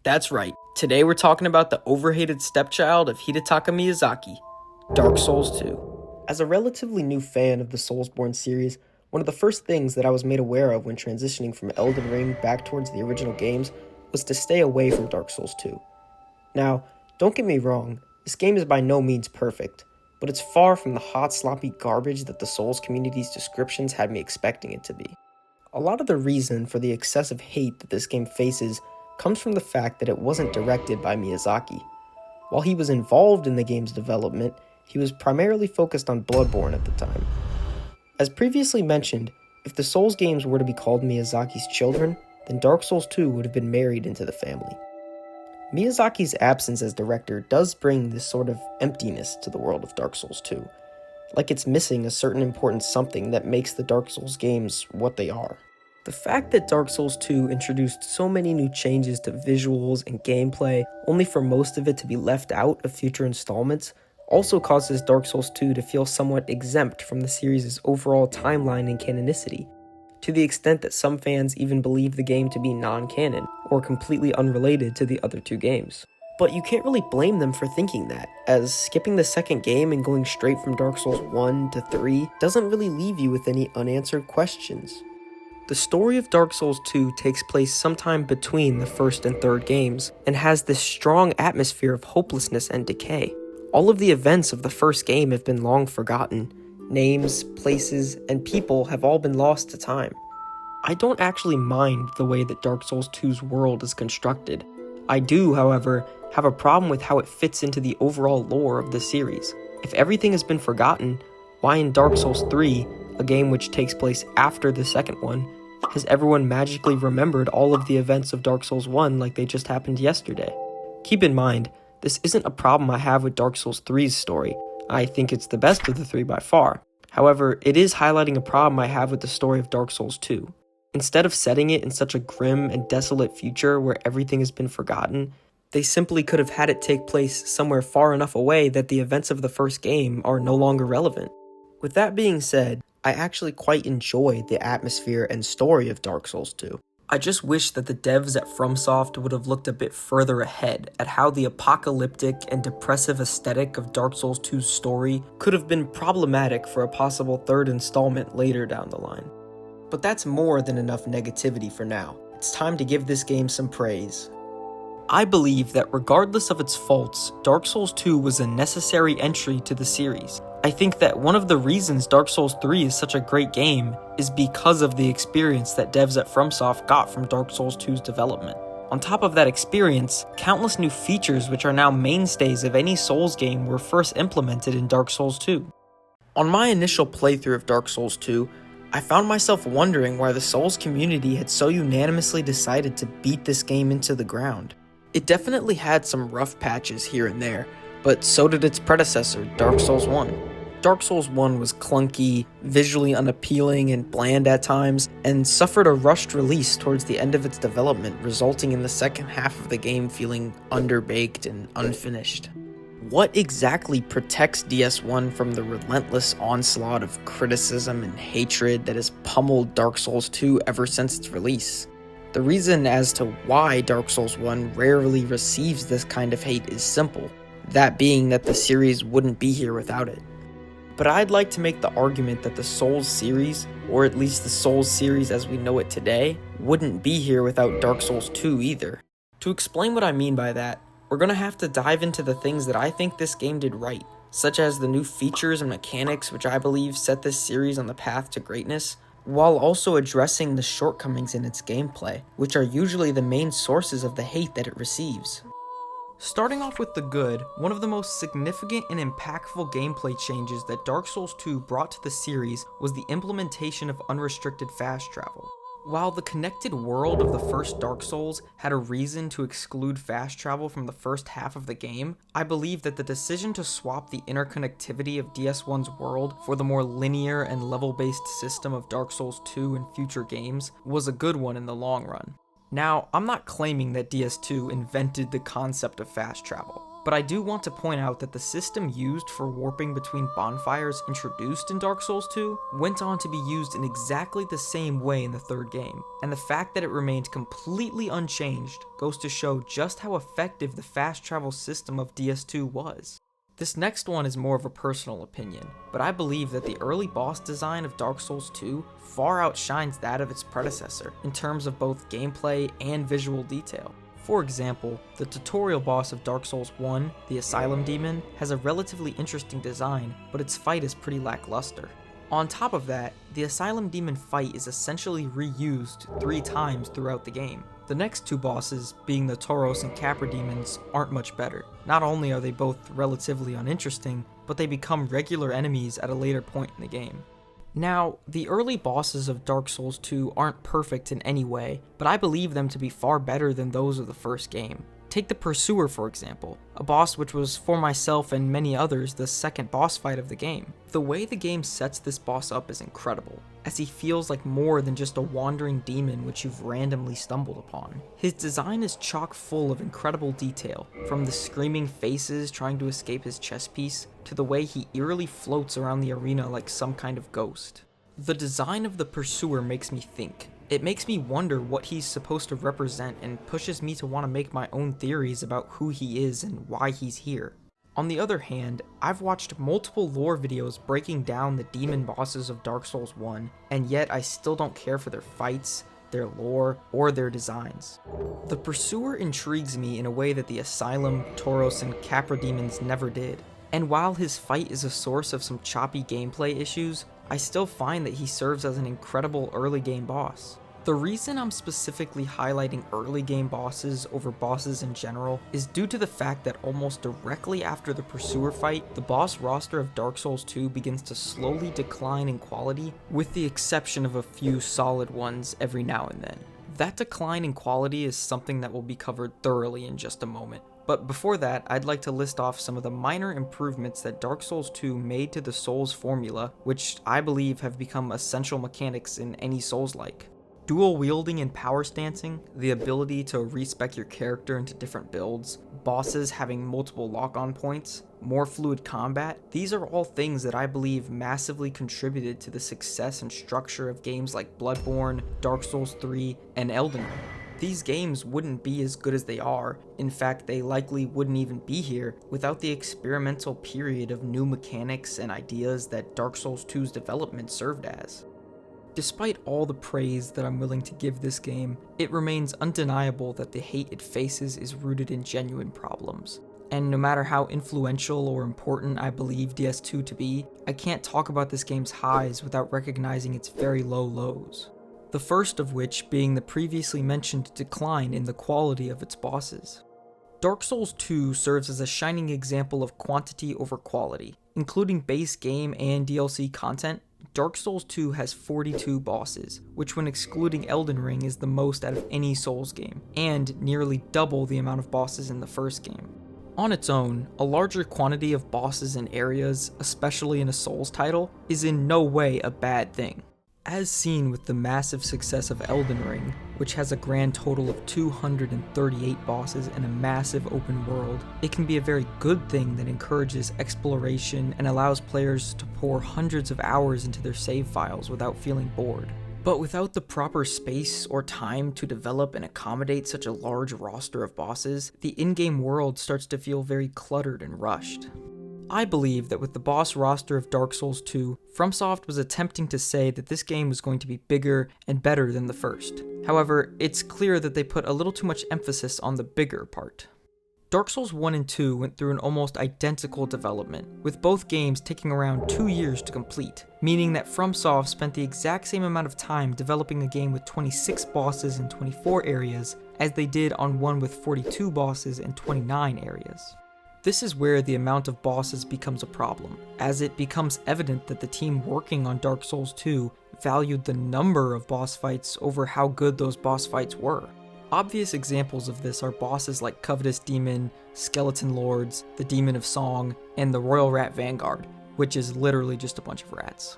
That's right. Today we're talking about the overhated stepchild of Hidetaka Miyazaki, Dark Souls 2. As a relatively new fan of the Soulsborne series, one of the first things that I was made aware of when transitioning from Elden Ring back towards the original games was to stay away from Dark Souls 2. Now, don't get me wrong, this game is by no means perfect, but it's far from the hot, sloppy garbage that the Souls community's descriptions had me expecting it to be. A lot of the reason for the excessive hate that this game faces comes from the fact that it wasn't directed by Miyazaki. While he was involved in the game's development, he was primarily focused on Bloodborne at the time. As previously mentioned, if the Souls games were to be called Miyazaki's children, then Dark Souls 2 would have been married into the family. Miyazaki's absence as director does bring this sort of emptiness to the world of Dark Souls 2, like it's missing a certain important something that makes the Dark Souls games what they are. The fact that Dark Souls 2 introduced so many new changes to visuals and gameplay, only for most of it to be left out of future installments, also causes Dark Souls 2 to feel somewhat exempt from the series' overall timeline and canonicity, to the extent that some fans even believe the game to be non-canon, or completely unrelated to the other two games. But you can't really blame them for thinking that, as skipping the second game and going straight from Dark Souls 1 to 3 doesn't really leave you with any unanswered questions. The story of Dark Souls 2 takes place sometime between the first and third games, and has this strong atmosphere of hopelessness and decay. All of the events of the first game have been long forgotten. Names, places, and people have all been lost to time. I don't actually mind the way that Dark Souls 2's world is constructed. I do, however, have a problem with how it fits into the overall lore of the series. If everything has been forgotten, why in Dark Souls 3, a game which takes place after the second one, has everyone magically remembered all of the events of Dark Souls 1 like they just happened yesterday? Keep in mind, this isn't a problem I have with Dark Souls 3's story. I think it's the best of the three by far. However, it is highlighting a problem I have with the story of Dark Souls 2. Instead of setting it in such a grim and desolate future where everything has been forgotten, they simply could have had it take place somewhere far enough away that the events of the first game are no longer relevant. With that being said, I actually quite enjoy the atmosphere and story of Dark Souls 2. I just wish that the devs at FromSoft would have looked a bit further ahead at how the apocalyptic and depressive aesthetic of Dark Souls 2's story could have been problematic for a possible third installment later down the line. But that's more than enough negativity for now. It's time to give this game some praise. I believe that regardless of its faults, Dark Souls 2 was a necessary entry to the series. I think that one of the reasons Dark Souls 3 is such a great game is because of the experience that devs at FromSoft got from Dark Souls 2's development. On top of that experience, countless new features which are now mainstays of any Souls game were first implemented in Dark Souls 2. On my initial playthrough of Dark Souls 2, I found myself wondering why the Souls community had so unanimously decided to beat this game into the ground. It definitely had some rough patches here and there, but so did its predecessor, Dark Souls 1. Dark Souls 1 was clunky, visually unappealing, and bland at times, and suffered a rushed release towards the end of its development, resulting in the second half of the game feeling underbaked and unfinished. What exactly protects DS1 from the relentless onslaught of criticism and hatred that has pummeled Dark Souls 2 ever since its release? The reason as to why Dark Souls 1 rarely receives this kind of hate is simple, that being that the series wouldn't be here without it. But I'd like to make the argument that the Souls series, or at least the Souls series as we know it today, wouldn't be here without Dark Souls 2 either. To explain what I mean by that, we're gonna have to dive into the things that I think this game did right, such as the new features and mechanics which I believe set this series on the path to greatness, while also addressing the shortcomings in its gameplay, which are usually the main sources of the hate that it receives. Starting off with the good, one of the most significant and impactful gameplay changes that Dark Souls 2 brought to the series was the implementation of unrestricted fast travel. While the connected world of the first Dark Souls had a reason to exclude fast travel from the first half of the game, I believe that the decision to swap the interconnectivity of DS1's world for the more linear and level-based system of Dark Souls 2 and future games was a good one in the long run. Now, I'm not claiming that DS2 invented the concept of fast travel. But I do want to point out that the system used for warping between bonfires introduced in Dark Souls 2 went on to be used in exactly the same way in the third game, and the fact that it remained completely unchanged goes to show just how effective the fast travel system of DS2 was. This next one is more of a personal opinion, but I believe that the early boss design of Dark Souls 2 far outshines that of its predecessor in terms of both gameplay and visual detail. For example, the tutorial boss of Dark Souls 1, the Asylum Demon, has a relatively interesting design, but its fight is pretty lackluster. On top of that, the Asylum Demon fight is essentially reused 3 times throughout the game. The next 2 bosses, being the Tauros and Capra demons, aren't much better. Not only are they both relatively uninteresting, but they become regular enemies at a later point in the game. Now, the early bosses of Dark Souls 2 aren't perfect in any way, but I believe them to be far better than those of the first game. Take the Pursuer for example, a boss which was for myself and many others the second boss fight of the game. The way the game sets this boss up is incredible, as he feels like more than just a wandering demon which you've randomly stumbled upon. His design is chock full of incredible detail, from the screaming faces trying to escape his chest piece, to the way he eerily floats around the arena like some kind of ghost. The design of the Pursuer makes me think. It makes me wonder what he's supposed to represent and pushes me to want to make my own theories about who he is and why he's here. On the other hand, I've watched multiple lore videos breaking down the demon bosses of Dark Souls 1, and yet I still don't care for their fights, their lore, or their designs. The Pursuer intrigues me in a way that the Asylum, Tauros, and Capra demons never did. And while his fight is a source of some choppy gameplay issues, I still find that he serves as an incredible early game boss. The reason I'm specifically highlighting early game bosses over bosses in general is due to the fact that almost directly after the Pursuer fight, the boss roster of Dark Souls 2 begins to slowly decline in quality, with the exception of a few solid ones every now and then. That decline in quality is something that will be covered thoroughly in just a moment. But before that, I'd like to list off some of the minor improvements that Dark Souls 2 made to the Souls formula, which I believe have become essential mechanics in any Souls-like. Dual wielding and power stancing, the ability to respec your character into different builds, bosses having multiple lock-on points, more fluid combat, these are all things that I believe massively contributed to the success and structure of games like Bloodborne, Dark Souls 3, and Elden Ring. These games wouldn't be as good as they are, in fact they likely wouldn't even be here, without the experimental period of new mechanics and ideas that Dark Souls 2's development served as. Despite all the praise that I'm willing to give this game, it remains undeniable that the hate it faces is rooted in genuine problems. And no matter how influential or important I believe DS2 to be, I can't talk about this game's highs without recognizing its very low lows. The first of which being the previously mentioned decline in the quality of its bosses. Dark Souls 2 serves as a shining example of quantity over quality. Including base game and DLC content, Dark Souls 2 has 42 bosses, which when excluding Elden Ring is the most out of any Souls game, and nearly double the amount of bosses in the first game. On its own, a larger quantity of bosses and areas, especially in a Souls title, is in no way a bad thing. As seen with the massive success of Elden Ring, which has a grand total of 238 bosses and a massive open world, it can be a very good thing that encourages exploration and allows players to pour hundreds of hours into their save files without feeling bored. But without the proper space or time to develop and accommodate such a large roster of bosses, the in-game world starts to feel very cluttered and rushed. I believe that with the boss roster of Dark Souls 2, FromSoft was attempting to say that this game was going to be bigger and better than the first. However, it's clear that they put a little too much emphasis on the bigger part. Dark Souls 1 and 2 went through an almost identical development, with both games taking around 2 years to complete, meaning that FromSoft spent the exact same amount of time developing a game with 26 bosses and 24 areas as they did on one with 42 bosses and 29 areas. This is where the amount of bosses becomes a problem, as it becomes evident that the team working on Dark Souls 2 valued the number of boss fights over how good those boss fights were. Obvious examples of this are bosses like Covetous Demon, Skeleton Lords, the Demon of Song, and the Royal Rat Vanguard, which is literally just a bunch of rats.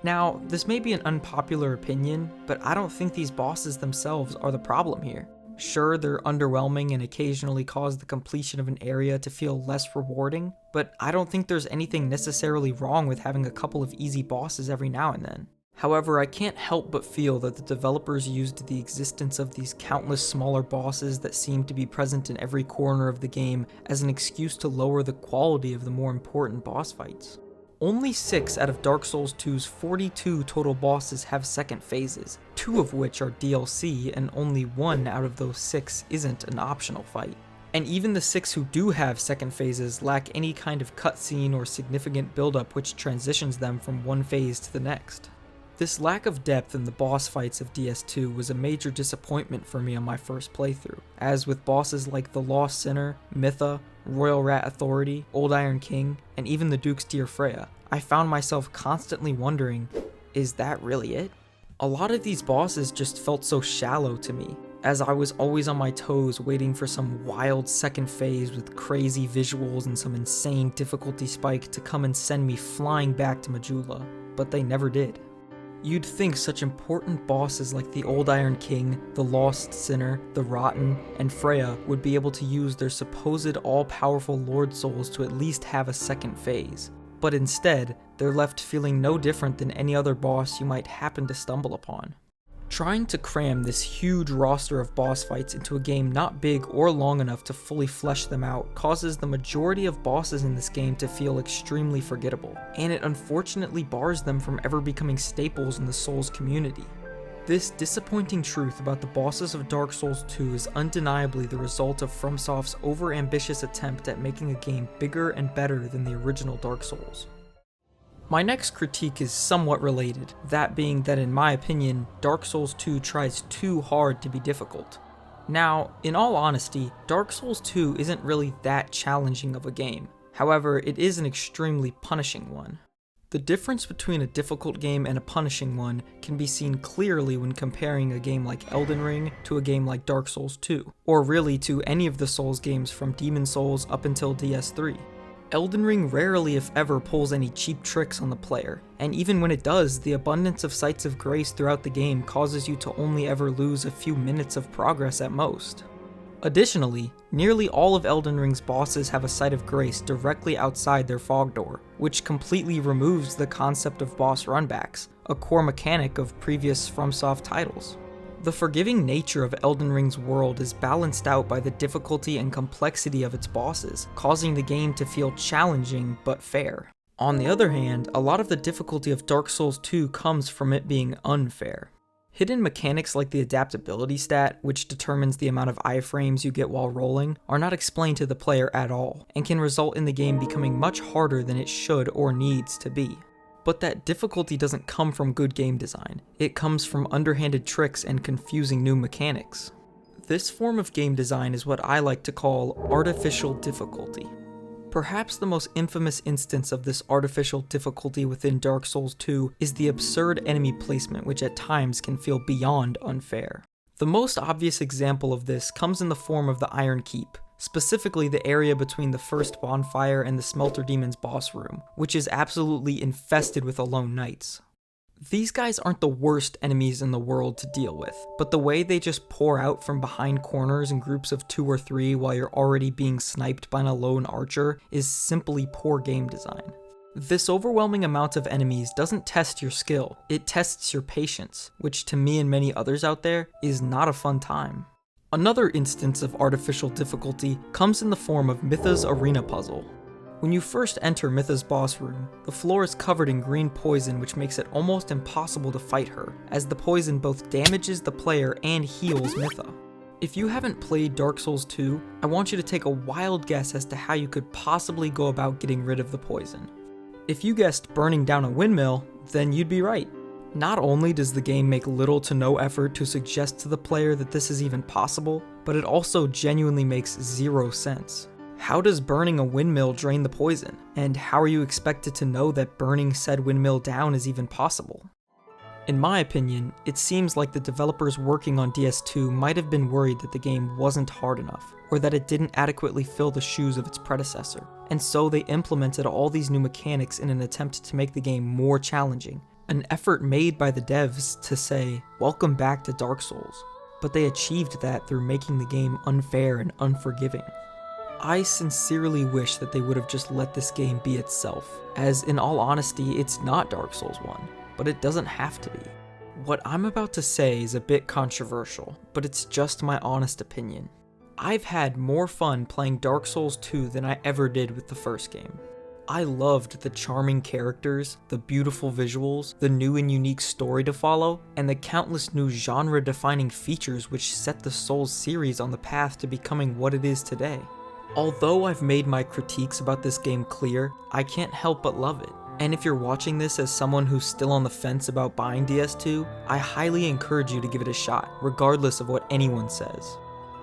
Now, this may be an unpopular opinion, but I don't think these bosses themselves are the problem here. Sure, they're underwhelming and occasionally cause the completion of an area to feel less rewarding, but I don't think there's anything necessarily wrong with having a couple of easy bosses every now and then. However, I can't help but feel that the developers used the existence of these countless smaller bosses that seem to be present in every corner of the game as an excuse to lower the quality of the more important boss fights. Only 6 out of Dark Souls 2's 42 total bosses have second phases, 2 of which are DLC, and only 1 out of those 6 isn't an optional fight. And even the 6 who do have second phases lack any kind of cutscene or significant buildup which transitions them from one phase to the next. This lack of depth in the boss fights of DS2 was a major disappointment for me on my first playthrough, as with bosses like the Lost Sinner, Mytha, Royal Rat Authority, Old Iron King, and even the Duke's Dear Freya, I found myself constantly wondering, is that really it? A lot of these bosses just felt so shallow to me, as I was always on my toes waiting for some wild second phase with crazy visuals and some insane difficulty spike to come and send me flying back to Majula, but they never did. You'd think such important bosses like the Old Iron King, the Lost Sinner, the Rotten, and Freya would be able to use their supposed all-powerful Lord Souls to at least have a second phase. But instead, they're left feeling no different than any other boss you might happen to stumble upon. Trying to cram this huge roster of boss fights into a game not big or long enough to fully flesh them out causes the majority of bosses in this game to feel extremely forgettable, and it unfortunately bars them from ever becoming staples in the Souls community. This disappointing truth about the bosses of Dark Souls 2 is undeniably the result of FromSoft's over-ambitious attempt at making a game bigger and better than the original Dark Souls. My next critique is somewhat related, that being that in my opinion, Dark Souls 2 tries too hard to be difficult. Now, in all honesty, Dark Souls 2 isn't really that challenging of a game. However, it is an extremely punishing one. The difference between a difficult game and a punishing one can be seen clearly when comparing a game like Elden Ring to a game like Dark Souls 2, or really to any of the Souls games from Demon Souls up until DS3. Elden Ring rarely if ever pulls any cheap tricks on the player, and even when it does, the abundance of sights of grace throughout the game causes you to only ever lose a few minutes of progress at most. Additionally, nearly all of Elden Ring's bosses have a sight of grace directly outside their fog door, which completely removes the concept of boss runbacks, a core mechanic of previous FromSoft titles. The forgiving nature of Elden Ring's world is balanced out by the difficulty and complexity of its bosses, causing the game to feel challenging but fair. On the other hand, a lot of the difficulty of Dark Souls 2 comes from it being unfair. Hidden mechanics like the adaptability stat, which determines the amount of iframes you get while rolling, are not explained to the player at all, and can result in the game becoming much harder than it should or needs to be. But that difficulty doesn't come from good game design, it comes from underhanded tricks and confusing new mechanics. This form of game design is what I like to call artificial difficulty. Perhaps the most infamous instance of this artificial difficulty within Dark Souls 2 is the absurd enemy placement, which at times can feel beyond unfair. The most obvious example of this comes in the form of the Iron Keep, specifically the area between the first bonfire and the Smelter Demon's boss room, which is absolutely infested with Alone Knights. These guys aren't the worst enemies in the world to deal with, but the way they just pour out from behind corners in groups of 2 or 3 while you're already being sniped by an alone archer is simply poor game design. This overwhelming amount of enemies doesn't test your skill, it tests your patience, which to me and many others out there is not a fun time. Another instance of artificial difficulty comes in the form of Mytha's arena puzzle. When you first enter Mytha's boss room, the floor is covered in green poison which makes it almost impossible to fight her, as the poison both damages the player and heals Mytha. If you haven't played Dark Souls 2, I want you to take a wild guess as to how you could possibly go about getting rid of the poison. If you guessed burning down a windmill, then you'd be right. Not only does the game make little to no effort to suggest to the player that this is even possible, but it also genuinely makes zero sense. How does burning a windmill drain the poison? And how are you expected to know that burning said windmill down is even possible? In my opinion, it seems like the developers working on DS2 might have been worried that the game wasn't hard enough, or that it didn't adequately fill the shoes of its predecessor, and so they implemented all these new mechanics in an attempt to make the game more challenging. An effort made by the devs to say, welcome back to Dark Souls. but they achieved that through making the game unfair and unforgiving. I sincerely wish that they would have just let this game be itself, as in all honesty, it's not Dark Souls 1, but it doesn't have to be. What I'm about to say is a bit controversial, but it's just my honest opinion. I've had more fun playing Dark Souls 2 than I ever did with the first game. I loved the charming characters, the beautiful visuals, the new and unique story to follow, and the countless new genre-defining features which set the Souls series on the path to becoming what it is today. Although I've made my critiques about this game clear, I can't help but love it. And if you're watching this as someone who's still on the fence about buying DS2, I highly encourage you to give it a shot, regardless of what anyone says.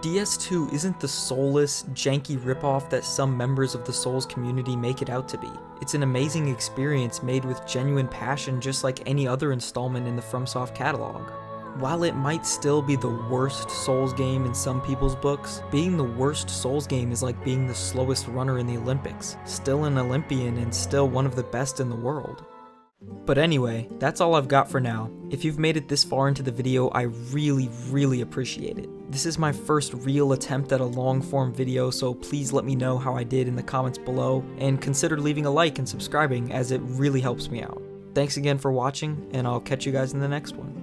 DS2 isn't the soulless, janky ripoff that some members of the Souls community make it out to be. It's an amazing experience made with genuine passion just like any other installment in the FromSoft catalog. While it might still be the worst Souls game in some people's books, being the worst Souls game is like being the slowest runner in the Olympics, still an Olympian and still one of the best in the world. But anyway, that's all I've got for now. If you've made it this far into the video, I really appreciate it. This is my first real attempt at a long-form video, so please let me know how I did in the comments below, and consider leaving a like and subscribing as it really helps me out. Thanks again for watching, and I'll catch you guys in the next one.